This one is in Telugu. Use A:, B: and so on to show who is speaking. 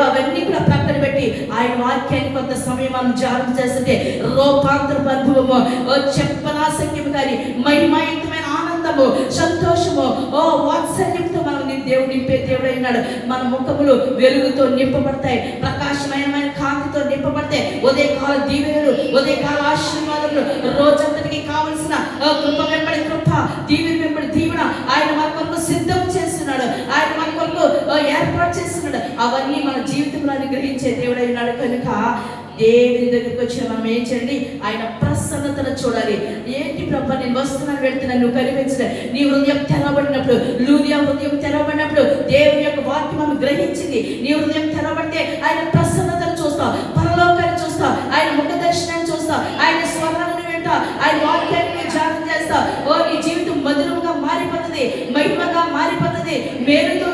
A: అవన్నీ కూడా ప్రక్కన పెట్టి ఆయన వాక్యాన్ని కొంత సమయం మనం ధ్యానం చేస్తుంటే రూపాంతరపు అనుభవము, చెప్పనాశక్యం కానీ మహిమాయుతమైన ఆనందము, సంతోషము, వాత్సల్యంతో మనం దేవుడు నింపే దేవుడు అయినాడు. మన ముఖములు వెలుగుతో నింపబడతాయి, ప్రకాశమయమైన కాంతితో నింపబడతాయి. ఉదయకాల దీవెనలు, ఉదయకాల ఆశీర్వాదములు, రోజంతటికి కావలసిన కృప వెంబడి కృప, దీవెన వెంబడి దీవెన ఆయన మన కొరకు సిద్ధం చేస్తున్నాడు, ఆయన మన కొరకు ఏర్పాటు చేస్తున్నాడు. అవన్నీ మన జీవితంలో గ్రహించే దేవుడు అయినాడు. కనుక దేవుని దగ్గరికి వచ్చి మనం ఏం చేయండి, ఆయన ప్రసన్నతను చూడాలి. ఏంటి ప్రభా, నేను వస్తున్నాను, వెళ్తున్నాను, నువ్వు కనిపించలే. నీ హృదయం తెరవబడినప్పుడు, లూదియా హృదయం తెరవబడినప్పుడు దేవుని యొక్క వాక్యం ఆమె గ్రహించింది. నీ హృదయం తెరవబడితే ఆయన ప్రసన్నతను చూస్తావు, పరలోకాన్ని చూస్తావు, ఆయన ముఖ దర్శనాన్ని చూస్తావు, ఆయన స్వరాలను వింటావు, ఆయన వాక్యాన్ని ధ్యానం చేస్తావు. నీ జీవితం మధురముగా మారిపోతుంది, మహిమగా మారిపోతుంది, మేలుతో